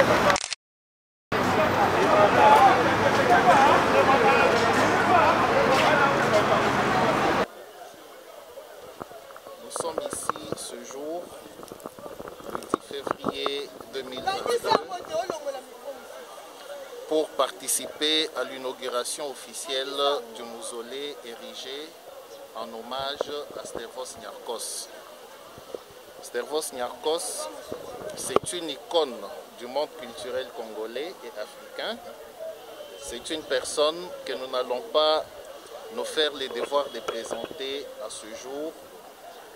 Nous sommes ici ce jour, le 10 février 2022, pour participer à l'inauguration officielle du mausolée érigé en hommage à Stervos Niarchos. Stervos Niarchos, c'est une icône du monde culturel congolais et africain. C'est une personne que nous n'allons pas nous faire les devoirs de présenter à ce jour,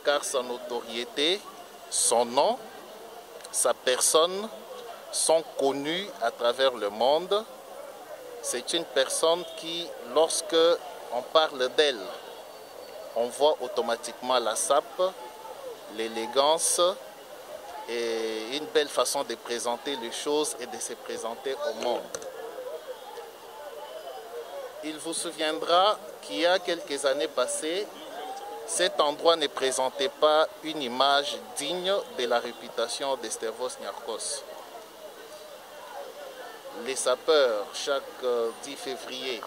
car sa notoriété, son nom, sa personne sont connus à travers le monde. C'est une personne qui, lorsque on parle d'elle, on voit automatiquement la sape, l'élégance et une belle façon de présenter les choses et de se présenter au monde. Il vous souviendra qu'il y a quelques années passées, cet endroit ne présentait pas une image digne de la réputation de Stervos Niarchos. Les sapeurs, chaque 10 février,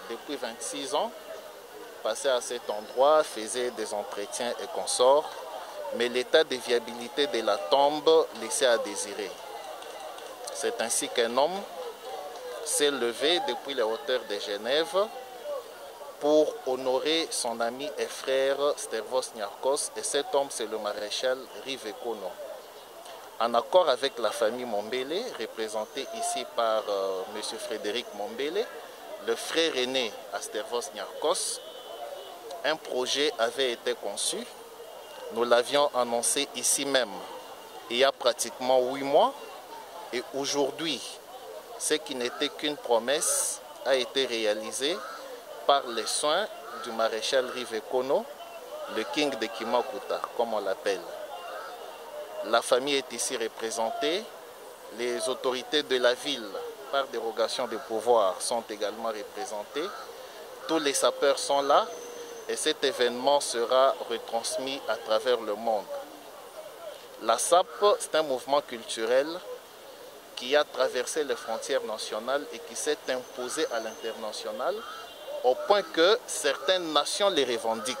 depuis 26 ans, passaient à cet endroit, faisaient des entretiens et consorts, mais l'état de viabilité de la tombe laissait à désirer. C'est ainsi qu'un homme s'est levé depuis les hauteurs de Genève pour honorer son ami et frère Stervos Niarchos, et cet homme c'est le maréchal Rivekono. En accord avec la famille Mombele, représentée ici par M. Frédéric Mombele, le frère aîné à Stervos Niarchos, un projet avait été conçu. Nous l'avions annoncé ici même il y a pratiquement 8 mois, et aujourd'hui, ce qui n'était qu'une promesse a été réalisé par les soins du maréchal Rivekono, le king de Kimakuta, comme on l'appelle. La famille est ici représentée, les autorités de la ville, par dérogation de pouvoir, sont également représentées. Tous les sapeurs sont là et cet événement sera retransmis à travers le monde. La SAP, c'est un mouvement culturel qui a traversé les frontières nationales et qui s'est imposé à l'international, au point que certaines nations les revendiquent.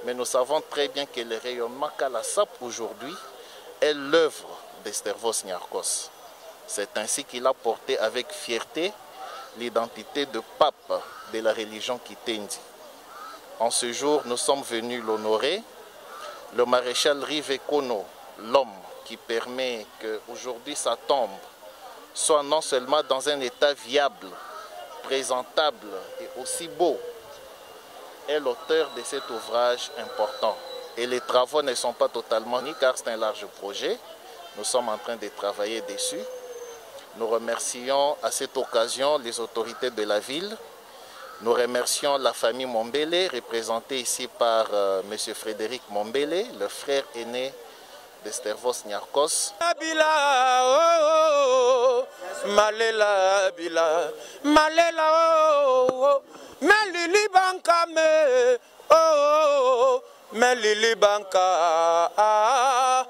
Mais nous savons très bien que le rayonnement qu'a la SAP aujourd'hui est l'œuvre de Stervos Niarchos. C'est ainsi qu'il a porté avec fierté l'identité de pape de la religion Kitendi. En ce jour, nous sommes venus l'honorer. Le maréchal Rivekono, l'homme qui permet qu'aujourd'hui sa tombe soit non seulement dans un état viable, présentable et aussi beau, est l'auteur de cet ouvrage important. Et les travaux ne sont pas totalement ni car c'est un large projet. Nous sommes en train de travailler dessus. Nous remercions à cette occasion les autorités de la ville. Nous remercions la famille Mombele, représentée ici par M. Frédéric Mombele, le frère aîné de Stervos Niarchos. Malela bila, malela oh, melili banka me oh, melili banka ah,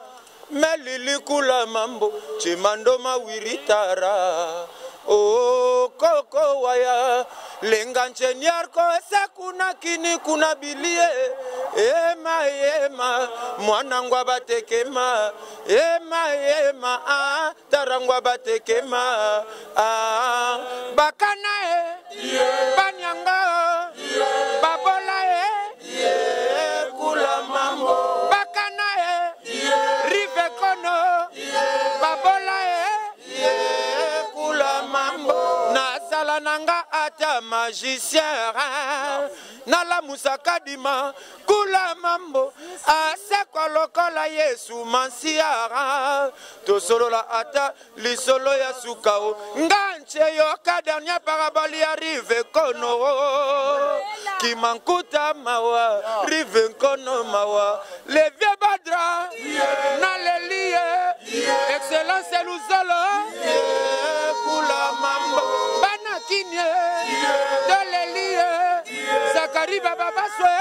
melili kula mambo, chimando mawiritara oh, koko waya, lenganche Niarko esa kuna kini kuna bilie, ema, mwanangwa batekema, ema, ah, tarangwa batekema, ah, bakana banyanga, babola kula mambo, bakana Rivekono, babola kula mambo, na salananga ata magicien, na la musakadima, kula mambo, asekwa lokola Yesu mansiara, to solo la ata, li solo ya sukao, nganche yoka dernier paraboli ya Rivekono, kimankuta mawa, Rivekono mawa, le vieux badra, na le lie, excellence luzolo, kula mambo, bana kinye, de le lie, Zakari baba baswe,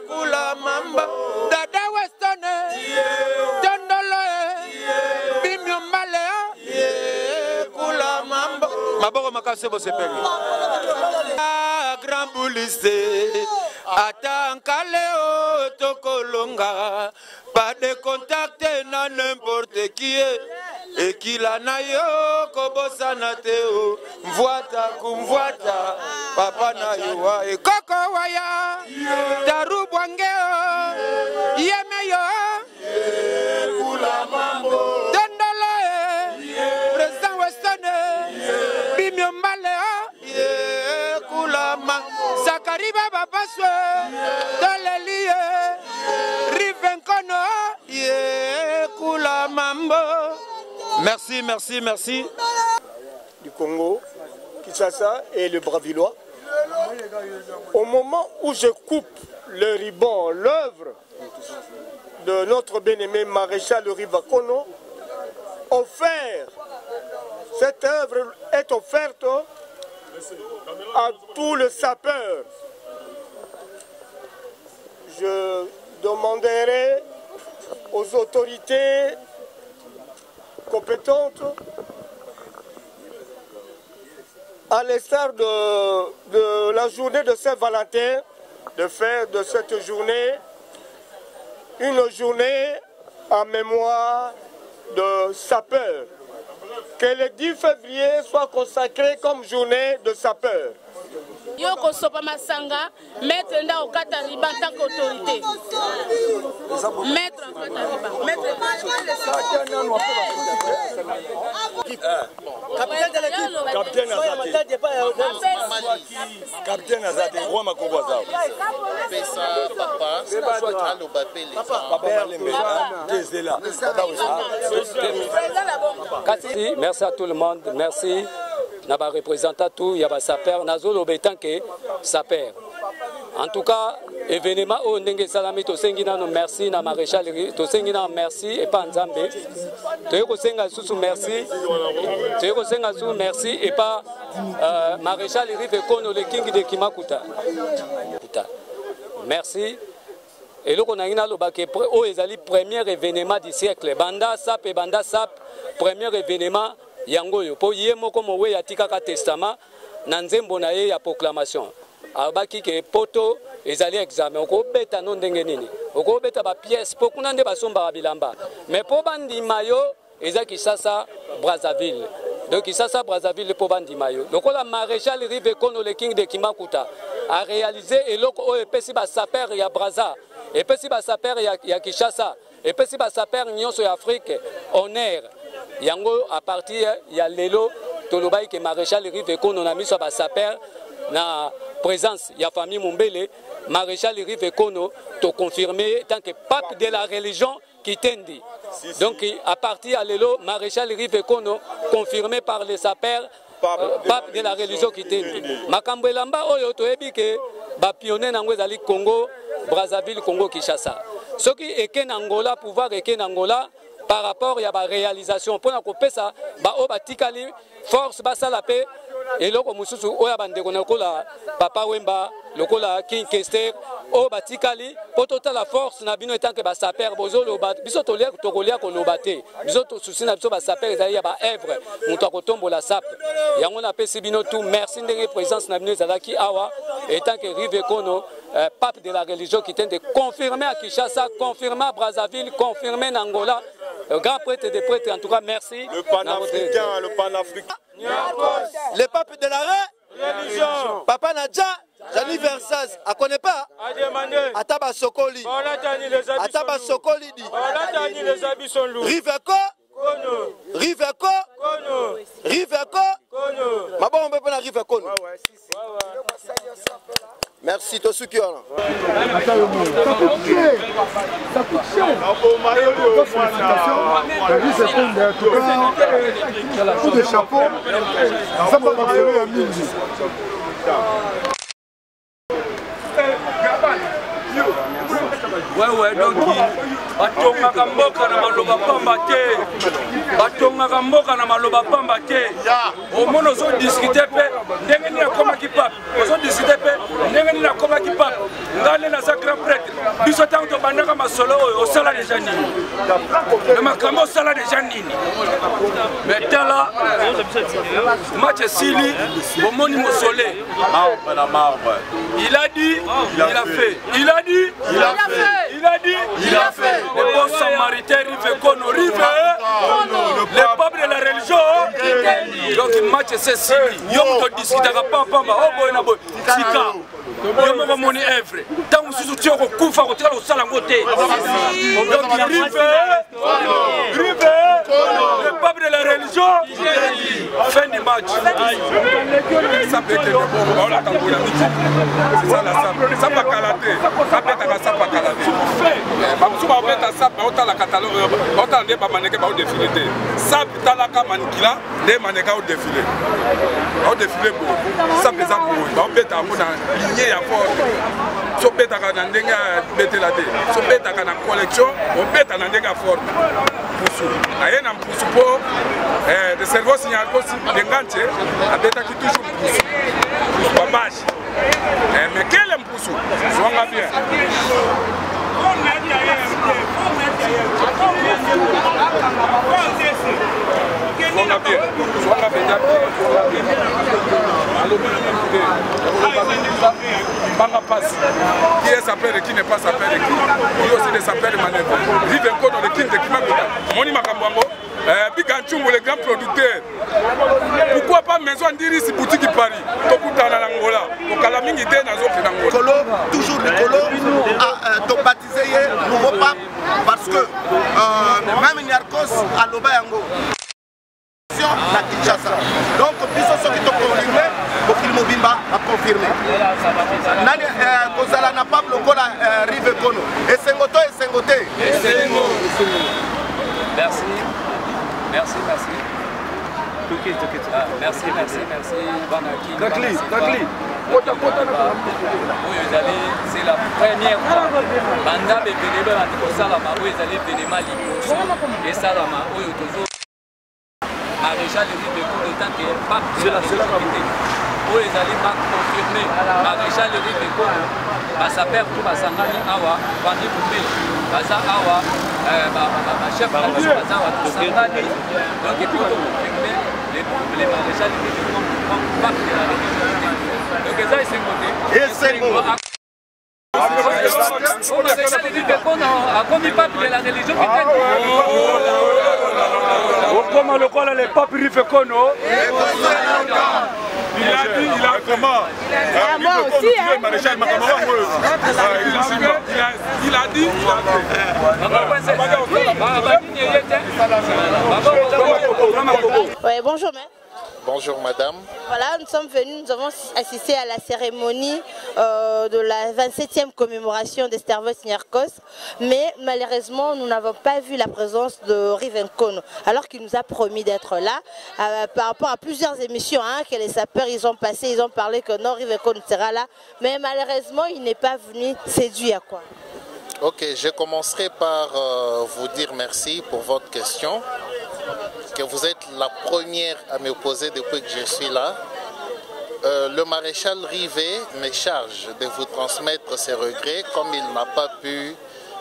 kula mamba, dada westone, tondolo, bimyo male. Merci beaucoup, Grand Boulissé, attends Kaléo, Tokolonga, pas de contact na n'importe qui et qui la nayo, Kobosa Nateo, Mvoata Kumvoata, Papa Nayoa et Koko Waya, Daru Bwangeo, Yemeyo, Kula Mambo, Dandala, Président Weston, Bimio Malea, Kula Mambo, Zakariba Babaswe, Dolelie, Rivenkono, Kula Mambo. Merci, merci, merci. Du Congo, Kinshasa et le Bravillois. Au moment où je coupe le ruban, l'œuvre de notre bien-aimé maréchal Rivakono, cette œuvre est offerte à tous les sapeurs. Je demanderai aux autorités compétentes, à l'instar de la journée de Saint-Valentin, de faire de cette journée une journée en mémoire de sapeurs. Que le 10 février soit consacré comme journée de sapeurs. Yoko Sopa Masanga, maître Nda Okatariba en tant qu'autorité. Maître Okatariba. Capitaine de l'équipe. Capitaine Azade, Roi Makoboza. Pesa, papa, merci à tout le monde, merci. N'a pas représenté tout, il y a saper, nazo l'obétant que saper. En tout cas, événement au Ndenge Salami to sengina no merci na maréchal to sengina merci et pas Nzambe. To senga susu merci. To senga susu merci et pas maréchal Rive Kono le king de Kimakuta. Merci. Et là, on a le premier événement du siècle. Banda Sap, premier événement. Yangoyo. Pour yemo comme we yatika ka testament, nanzembo na ye ya proclamation. Abaki ke poto ezali examen. Oko beta non ndenge nini. Oko beta ba pièce pour kunande ba somba bilamba. Mais pour bandi mayo ezaki sasa Brazzaville. Donc Kisasa Brazzaville pour bandi mayo. Donc la maréchal Rive Kono le king de Kimakuta a réalisé et loko o epesi ba saper ya Brazza. Epesi ba saper ya Kinshasa. Epesi ba saper nyonso ya Afrique honneur. Yango à partir ya lelo tolobai ke maréchal Rive Kono na miso ba saper na présence ya famille Mumbele maréchal Rive Kono to confirmer tant que pape de la religion qui tendi. Donc à partir ya lelo maréchal Rive Kono confirmé par les sapeurs pape de la religion qui tendi. Makambo elamba oyo to ebi ke ba pionnier nango ezali Congo Brazzaville Congo Kinshasa. Soki eke na Angola pouvoir eke na Angola par rapport à la réalisation pour nous ça ba o batikali force basa la paix et loko mususu oya bande konakola papa Wemba lokola King Kester o batikali pour total la force na bino etant que ba saper bozo lo bat biso to lia to kolia ko lo baté biso to souci na biso ba saper ezali ya ba œuvre muto akotombo la sap yango na pesi bino tout merci de présence na bino ezalaki awa etant que Rive Kono pape de la religion qui tente de confirmer à Kinshasa, confirmer à Brazzaville, confirmer en Angola. Grand prêtre et des prêtres, en tout cas, merci. Le panafricain, le panafricain. Le pape de la religion. Papa Nadja, Jani Versaz, à connaît pas? Ataba Sokoli. Ataba Sokoli dit. Riveko. Riveko. Riveko. Mabon, on peut pas Riveko. Merci, Tosukiona. Coup de chapeau, ça va m'arriver à midi. Ouais, donc batongaka mboka na maloba pamba te batongaka mboka na maloba pamba te omona ozodiscute mpe ndenge nini akomaki pape ozodiscute mpe ndenge nini nakomaki pape ngai nde naza grand prêtre biso ntango tobandaka masolo oyo osala deja nini na makambo osala deja nini mais tala match esili bomoni mosole il a dit il a fait il a dit il a fait il a dit il a fait le bon samaritain rive kono rive le peuple de la religion donc match esili yo moto discutaka pamba o boye na boye tika yo moko moni evre ntango mosusu ti okokufa kotikala kosala yango te donc rive le peuple de la religion fin du match sobetaka na ndenge ya betela te sobetaka na collection obeta na ndenge ya forme pusu aye na mpusu mpo de cerveau signal kosi denganche abetaki toujours mpusu babashe mais kele mpusu zwanga bien Zwanga bien zwanga bien Banga passe. Qui est sapeur et qui n'est pas sapeur et qui est aussi des sapeurs de manœuvre. Rive encore dans le king de Kimagoda. Moni Makambambo, Biganchumbo, le grand producteur. Pourquoi pas maison d'Iris boutique Paris? Tokuta na Angola. Au Kalamingi de Nazo Angola. Toujours le colo a baptisé nouveau pape parce que même Nyarkos a l'Obayango. La Kinshasa. Donc, puisque ceux qui ont confirmé, Bokil Mobimba a confirmé. Nani Kozala n'a pas bloqué la rive Kono. Et Sengoto et Sengoté. Merci. Merci, merci. Merci, merci, merci. Dakli. C'est la première fois. Banda Bébélé, Salama, où ils allaient venir Mali. Et Salama, où ils toujours. Maréchal Rive Kono autant que pape de la sécurité. Où les allez confirmer Maréchal Rive Kono, ça perd tout Basangani Awa, Bandi Boubé, Baza Awa, chef de la Baza Awa, Sangani. Donc il faut confirmer les Maréchal Rive Kono comme pape de la sécurité. Donc ça c'est côté. Et c'est bon. Maréchal Rive Kono a commis pape de la religion Comment le quoi les papes Rive Kono? Il a dit, il a comment? Moi aussi, hein. Maréchal Makamara, il a dit, Oui, bonjour, maître. Bonjour madame. Voilà, nous sommes venus, nous avons assisté à la cérémonie de la 27e commémoration d'Estervos Nyarkos, mais malheureusement nous n'avons pas vu la présence de Rive Kono, alors qu'il nous a promis d'être là. Par rapport à plusieurs émissions que les sapeurs ils ont passé, ils ont parlé que non, Rive Kono sera là, mais malheureusement il n'est pas venu. C'est dû à quoi? Ok, je commencerai par vous dire merci pour votre question. Que vous êtes la première à me poser depuis que je suis là. Le maréchal Rivet me charge de vous transmettre ses regrets comme il n'a pas pu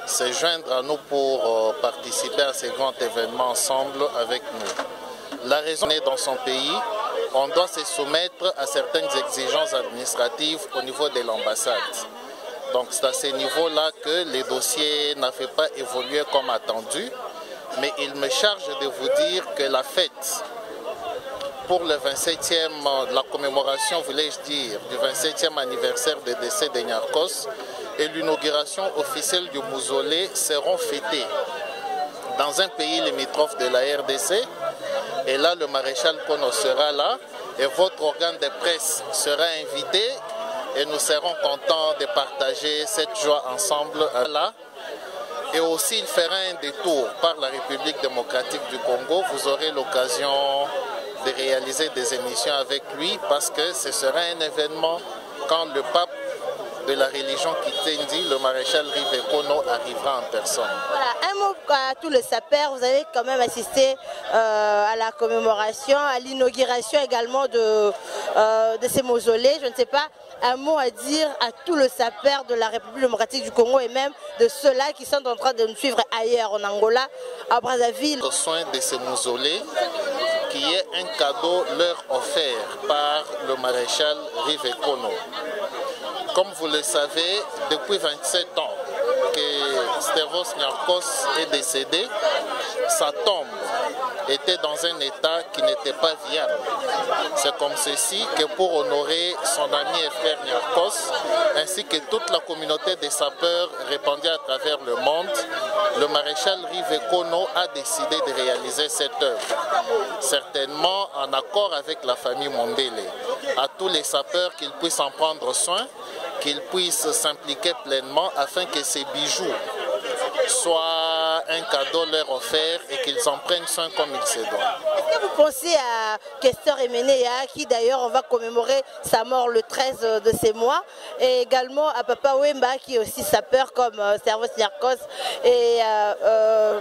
se joindre à nous pour participer à ces grands événements ensemble avec nous. La raison est dans son pays, on doit se soumettre à certaines exigences administratives au niveau de l'ambassade. Donc c'est à ce niveau-là que les dossiers n'avaient pas évolué comme attendu. Mais il me charge de vous dire que la fête pour le 27e, la commémoration, voulais-je dire, du 27e anniversaire du décès de Nyarkos et l'inauguration officielle du mausolée seront fêtées dans un pays limitrophe de la RDC. Et là, le maréchal Kono sera là et votre organe de presse sera invité et nous serons contents de partager cette joie ensemble là. Et aussi, il fera un détour par la République démocratique du Congo. Vous aurez l'occasion de réaliser des émissions avec lui parce que ce sera un événement quand le pape de la religion Kitendi, le maréchal Rivekono arrivera en personne. Voilà, un mot à tous les sapeurs, vous avez quand même assisté à la commémoration, à l'inauguration également de ces mausolées. Je ne sais pas, un mot à dire à tous les sapeurs de la République démocratique du Congo et même de ceux-là qui sont en train de nous suivre ailleurs en Angola, à Brazzaville. Le soin de ces mausolées, qui est un cadeau leur offert par le maréchal Rivekono. Comme vous le savez, depuis 27 ans que Stervos Niarchos est décédé, sa tombe était dans un état qui n'était pas viable. C'est comme ceci que pour honorer son ami et frère Niarchos, ainsi que toute la communauté des sapeurs répandue à travers le monde, le maréchal Rivekono a décidé de réaliser cette œuvre, certainement en accord avec la famille Mondele. À tous les sapeurs qu'ils puissent en prendre soin, qu'ils puissent s'impliquer pleinement afin que ces bijoux soient un cadeau leur offert et qu'ils en prennent soin comme il se doit. Est-ce que vous pensez à Kester Emenea, qui d'ailleurs on va commémorer sa mort le 13 de ces mois, et également à Papa Wemba qui est aussi sapeur comme Stervos Niarchos et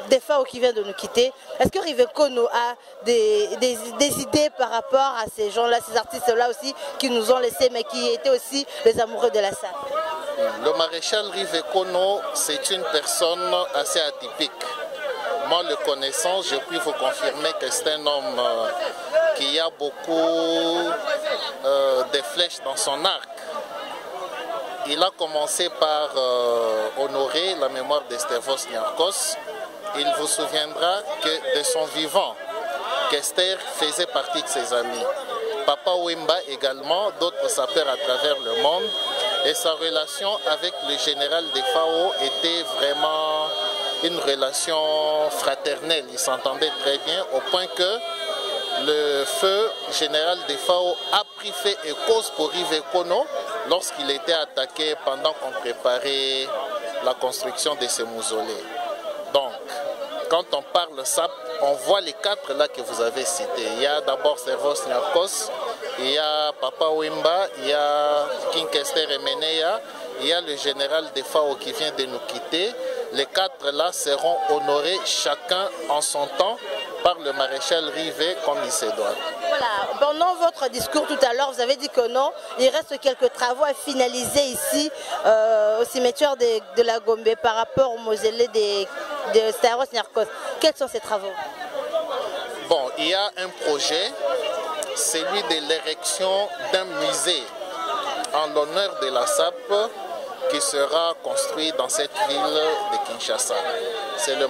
Defao qui vient de nous quitter. Est-ce que Rivekono a des idées par rapport à ces gens-là, ces artistes-là aussi qui nous ont laissés mais qui étaient aussi les amoureux de la salle? Le maréchal Rivekono, c'est une personne assez atypique. Moi, le connaissant, je puis vous confirmer que c'est un homme qui a beaucoup de flèches dans son arc. Il a commencé par honorer la mémoire de Stervos Niarchos. Il vous souviendra que de son vivant, Kester faisait partie de ses amis. Papa Wemba également, d'autres sapeurs à travers le monde. Et sa relation avec le général Defao était vraiment une relation fraternelle. Ils s'entendaient très bien au point que le feu général Defao a pris fait et cause pour Rivekono lorsqu'il était attaqué pendant qu'on préparait la construction de ces mausolées. Donc, quand on parle SAP, on voit les quatre là que vous avez cités. Il y a d'abord Stervos Niarchos, il y a Papa Wemba, il y a King Kester Emenea, il y a le général Defao qui vient de nous quitter. Les quatre là seront honorés chacun en son temps par le maréchal Rivet comme il se doit. Voilà, pendant votre discours tout à l'heure, vous avez dit que non, il reste quelques travaux à finaliser ici au cimetière de la Gombe par rapport au mausolée de Stervos Niarchos. Quels sont ces travaux? Bon, il y a un projet, celui de l'érection d'un musée en l'honneur de la SAP qui sera construit dans cette ville de Kinshasa. C'est le